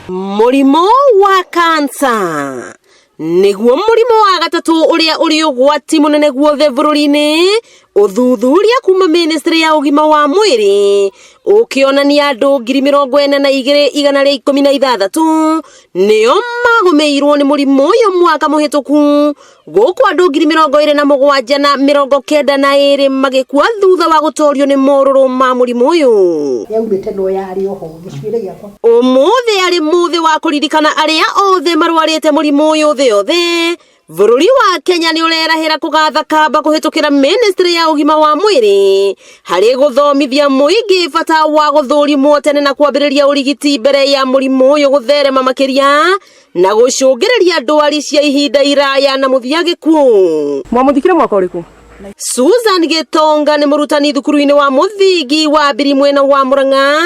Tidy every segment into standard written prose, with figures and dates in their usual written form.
Mũrimũ wa kansa nĩguo mũrimũ wa gatatũ ũrĩa ũrĩ ũgwati mũnene guothe bũrũri-inĩ. Ũthuthuria kuma ministry ya ũgima wa mwĩrĩ ũkĩonania andũ 42,116 nĩo magũmĩirwo nĩ mũrimũ ũyũ mwaka mũhĩtũku, gũkũ andũ 27,092 magĩkua thutha wa gũtorio nĩ morũrũ ma mũrimũ ũyũ. Ũmũthĩ arĩ mũthĩ wa kũririkana arĩa othe marwarĩte mũrimũ ũyũ thĩ yothe. Bũrũri wa Kenya nĩ ũrerahĩra kũgatha kamba kũhĩtũkĩra ministry ya ũgima wa mwĩrĩ harĩ gũthomithia mũingĩ bata wa gũthũrimwo tene na kwambĩrĩria ũrigiti mbere ya mũrimũ ũyũ gũtherema makĩria na gũcũngĩrĩria ndwari cia ihinda iraya na mũthia gĩkuũ. Mwamuthikire mwaka ũrĩkũ? Susan Gitonga nĩ mũrutani thukuru-inĩ wa mũthingi wa Mbiri mwena wa Murang'a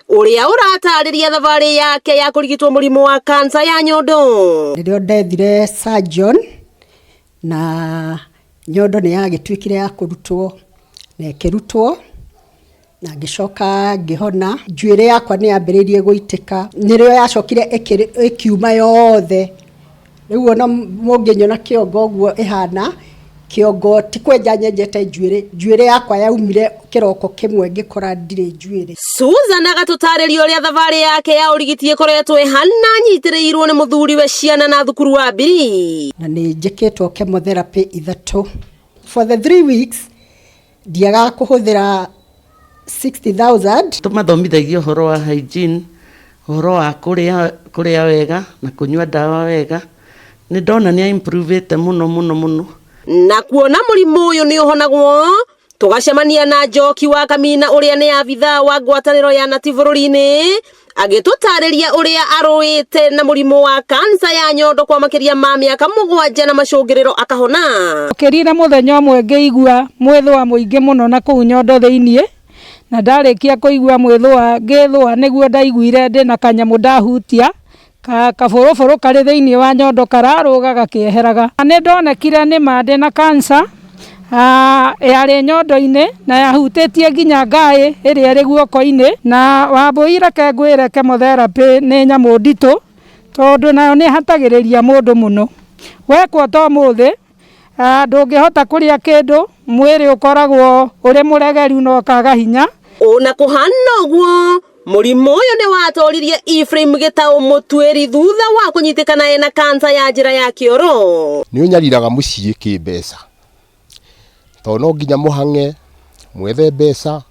ũrĩa ũratarĩria thabarĩ yake ya kũrigitwo mũrimũ wa kansa ya nyondo. Rĩrĩa ndethire surgeon na nyondo nĩ yagĩtuĩkire ya kũrutwo na ĩkĩrutwo na ngĩcoka ngĩhona. Njuĩrĩ yakwa nĩ yambĩrĩirie gũitĩka, nĩrĩo yacokire ĩkiuma yothe. Rĩu ona mũngĩnyona kĩongo ũguo ĩhana kĩongo ti kwenja nyenjete njuĩrĩ yakwa yaumire kĩroko kĩmwe ngĩkora ndirĩ njuĩrĩ. Susan agatũtarĩria ũrĩa thabarĩ yake ya ũrigiti ĩkoretwo ĩhana nyitĩrĩirwo nĩ mũthuriwe ciana na thukuru wa Mbiri. Na nĩ njĩkĩtwo chemotherapy 3 for the 3 weeks. Ndiaga kũhũthĩra 60,000. Tũmathomithagia ũhoro wa hygiene, ũhoro wa kũrĩa wega na kũnyua ndawa wega. Nĩ ndona nĩ improvete mũno. Na kuona mũrimũ ũyũ nĩ ũhonagwo, tũgacemania na Njoki wa Kamina ũrĩa nĩ abithaa wa ngwatanĩro ya Nati bũrũri-inĩ agĩtũtarĩria ũrĩa arũĩte na mũrimũ wa kansa ya nyondo kwa makĩria ma mĩaka 7 na macũngĩrĩro akahona. Ũkĩrira mũthenya ũmwe ngĩigua mwĩthũa mũingĩ mũno na kũu nyondo thĩiniĩ, na ndarĩkia kũigua mwĩthũa ngĩthũa nĩguo ndaiguire ndĩna kanyamũ ndahutia kabũrũbũrũ karĩ thĩiniĩ wa nyondo kararũga gakĩeheraga. Nĩ ndonekire nĩ ma ndĩ na kansa yarĩ nyondo-inĩ na yahutĩtie nginya ngaĩ ĩrĩa ĩrĩ guoko-inĩ, na wambũire ngwĩre chemotherapy nĩ nyamũ nditũ tondũ nayo nĩ hatagĩrĩria mũndũ mũno. Wekwo to mũthĩ ndũngĩhota kũrĩa kĩndũ, mwĩrĩ ũkoragwo ũrĩ mũregeru na ũkaga hinya. Ona kũhana ũguo mũrimũ ũyũ nĩ watoririe Ephraim Gĩtaũ Mũtwĩri thutha wa kũnyitĩkana ena kansa ya njĩra ya kĩoro. Nĩ ũnyariraga mũciĩ kĩmbeca, tondũ no nginya mũhange mwethe mbeca,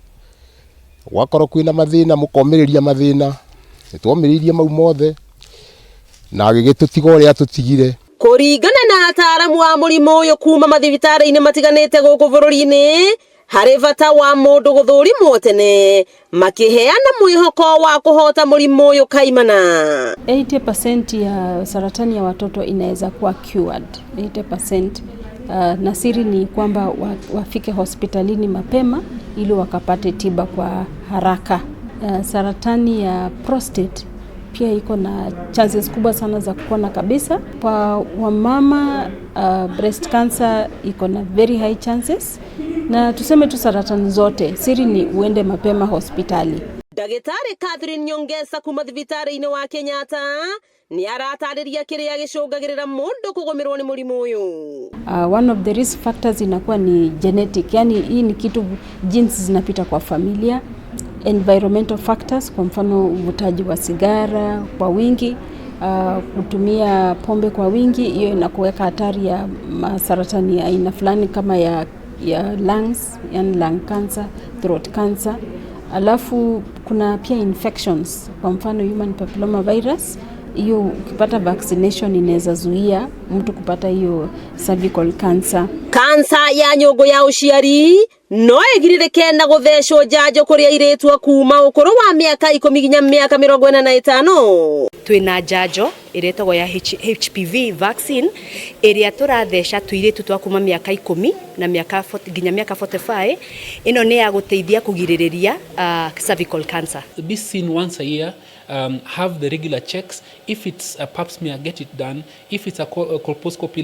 gwakorwo kwĩna mathĩna mũkomĩrĩria mathĩna. Nĩ twomĩrĩirie mau mothe na gĩgĩtũtiga ũrĩa tũtigire. Kũringana na ataaramu wa mũrimũ ũyũ kuma mathibitarĩ-inĩ matiganĩte gũkũ bũrũri-inĩ, harĩ bata wa mũndũ gũthũrimwo tene makĩheana mwĩhoko wa kũhota mũrimũ ũyũ kaimana. 80% ya saratani ya watoto inaweza kuwa cured. 80%. Na siri ni kwamba wafike hospitalini mapema ili wakapate tiba kwa haraka. Saratani ya prostate pia iko na chances kubwa sana za kupona kabisa. Kwa wamama breast cancer iko na very high chances. Na tuseme tu saratani zote, siri ni uende mapema hospitali. Dagĩtarĩ Catherine Nyongesa kuma thibitarĩ-inĩ wa Kenyatta nĩ aratarĩria kĩrĩa gĩcũngagĩrĩra mũndũ kũgũmĩrwo nĩ mũrimũ ũyũ. One of the risk factors inakuwa ni genetic, yani hii ni kitu genes zinapita kwa familia. Environmental factors, kwa mfano uvutaji wa sigara kwa wingi, kutumia pombe kwa wingi, hiyo inakuweka hatari ya saratani ya aina fulani kama ya lungs, yani lung cancer, throat cancer. Alafu kuna pia infections, kwa mfano human papilloma virus. Hiyo ukipata vaccination inaweza zuia mtu kupata hiyo cervical cancer. Kansa ya nyongo ya ũciari no ĩgirĩrĩke na gũthecwo njanjo kũrĩ airĩtu a kuma ũkũrũ wa mĩaka 10 nginya mĩaka 45. Twĩna njanjo ĩretagwo ya HPV vaccine ĩrĩa tũratheca tũirĩtu twa kuma mĩaka 10 na mĩaka nginya mĩaka 45. Ĩno nĩ ya gũteithia kũgirĩrĩria cervical cancer. Be seen once a year. Have the regular checks. If it's a pap smear, get it done. If it's a colposcopy,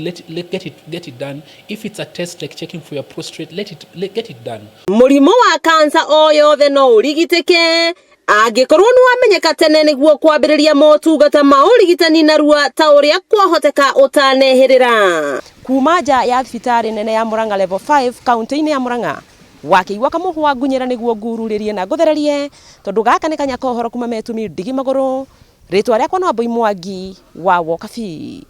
get it done. If it's a test like checking for your prostate, get it done. Mũrimũ wa kansa o yothe no ũrigitĩke angikorwo ni wamenyeka tene niguo kwambiriria motungata ma urigitani narua ta uria kwahoteka utanehirira. Kuma nja ya thibitari nene ya Murang'a level 5 kaunti-ini ya Murang'a, wakiigua kamuhwa ngunyira niguo ngururirie na guthererie tondu gaka ni kanya kohoro kuma Metumi Ndigi Maguru. Ritwa riakwa no Wambui Mwangi wa Wokabi.